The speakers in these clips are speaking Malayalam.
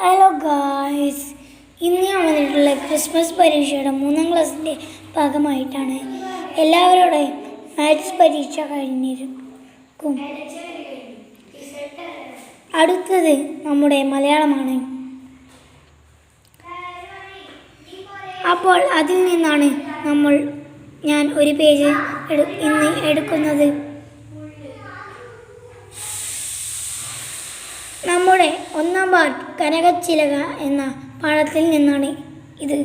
ഹലോ ഗായ്സ്, ഇന്ന് ഞാൻ വന്നിട്ടുള്ള ക്രിസ്മസ് പരീക്ഷയുടെ 3ാം ക്ലാസ്സിൻ്റെ ഭാഗമായിട്ടാണ്. എല്ലാവരുടെ മാത്സ് പരീക്ഷ കഴിഞ്ഞിരിക്കും. അടുത്തത് നമ്മുടെ മലയാളമാണ്. അപ്പോൾ അതിൽ നിന്നാണ് ഞാൻ ഒരു പേജ് ഇന്ന് എടുക്കുന്നത്. നമ്മുടെ 1ാം പാർട്ട് കനകച്ചിലക എന്ന പാഠത്തിൽ നിന്നാണ് ഇത്.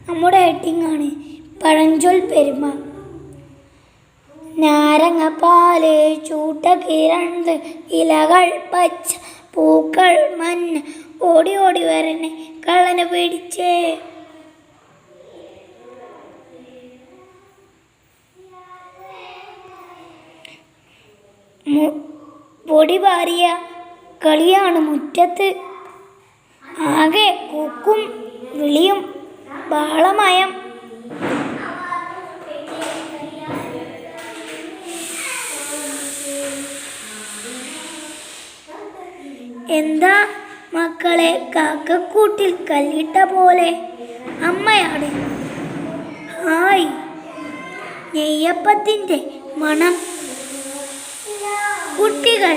നമ്മുടെ ഹെഡിങ് ആണ് പഴഞ്ചൊൽ പെരുമ. നാരങ്ങപ്പാല് ചൂട്ടക്കിരണ്ട് ഇലകൾ പച്ച പൂക്കൾ മഞ്ഞ ഓടി ഓടി വരണേ കള്ളനെ പിടിച്ചേ. പൊടി പാറിയ കളിയാണ് മുറ്റത്ത്, ആകെ കൂക്കും വിളിയും ബാളമയം. എന്താ മക്കളെ കാക്കക്കൂട്ടിൽ കല്ലിട്ട പോലെ? അമ്മയാണ്. ഹായ്, നെയ്യപ്പത്തിൻ്റെ മണം. കുട്ടികൾ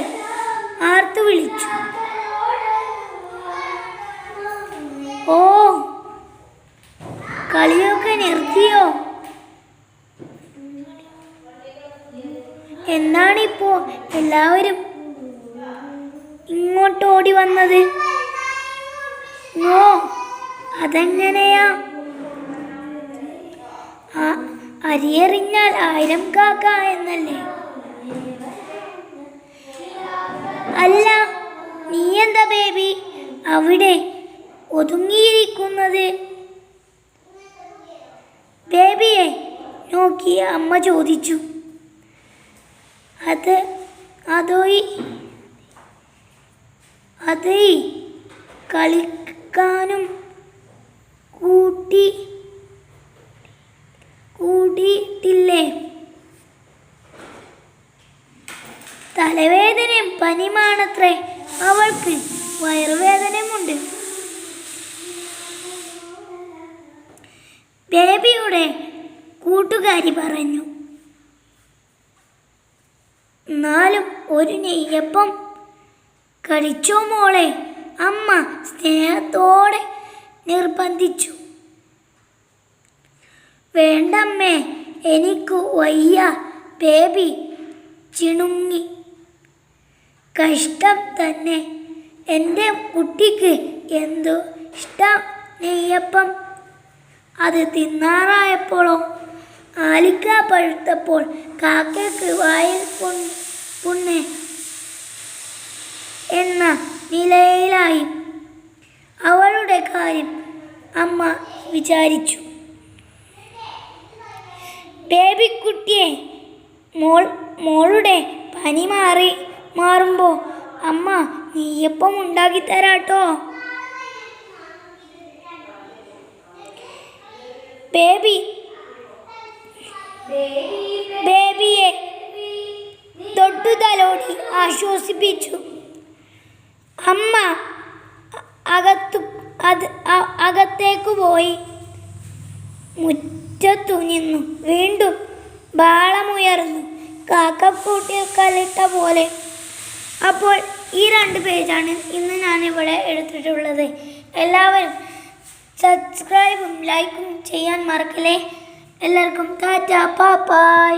ആർത്തു വിളിച്ചു. ഓ, കളിയൊക്കെ നിർത്തിയോ? എന്താണിപ്പോ എല്ലാവരും ഇങ്ങോട്ട് ഓടി വന്നത്? ഓ, അതെങ്ങനെയാ? അരിയെറിഞ്ഞാൽ 1000 കാക്ക എന്നല്ലേ? അല്ല, നീ എന്താ ബേബി അവിടെ ഒതുങ്ങിയിരിക്കുന്നത്? ബേബിയെ നോക്കി അമ്മ ചോദിച്ചു. അതേ കളിക്കാനും കൂട്ടിയിട്ടില്ലേ? തലവേദനയും പനിയുമാണത്രേ അവൾക്ക്. വയറുവേദനയുമുണ്ട്. ബേബിയുടെ കൂട്ടുകാരി പറഞ്ഞു. എന്നാലും ഒരു നെയ്യപ്പം കഴിച്ചോ മോളെ? അമ്മ സ്നേഹത്തോടെ നിർബന്ധിച്ചു. വേണ്ടമ്മേ, എനിക്ക് വയ്യ, ബേബി ചിണുങ്ങി. കഷ്ടം തന്നെ, എൻ്റെ കുട്ടിക്ക് എന്തു ഇഷ്ടം നെയ്യപ്പം. അത് തിന്നാറായപ്പോഴോ ആലിക്ക പഴുത്തപ്പോൾ കാക്കയ്ക്ക് വായിൽ പുണ്ണ് എന്ന നിലയിലായി അവളുടെ കാര്യം അമ്മ വിചാരിച്ചു. ബേബിക്കുട്ടിയെ മോളുടെ പനി മാറുമ്പോൾ അമ്മ നെയ്യപ്പം ഉണ്ടാക്കിത്തരാട്ടോ. ബേബിയെ തൊട്ടു തലോടി ആശ്വസിപ്പിച്ചു. അമ്മ അകത്തേക്ക് പോയി. മുറ്റത്തു നിന്നു വീണ്ടും ബാളമുയർന്നു, കാക്കക്കൂട്ടിൽ കല്ലിട്ട പോലെ. അപ്പോൾ ഈ 2 പേജാണ് ഇന്ന് ഞാനിവിടെ എടുത്തിട്ടുള്ളത്. എല്ലാവരും സബ്സ്ക്രൈബും ലൈക്കും ചെയ്യാൻ മറക്കല്ലേ. എല്ലാവർക്കും ടാറ്റാ, ബൈ.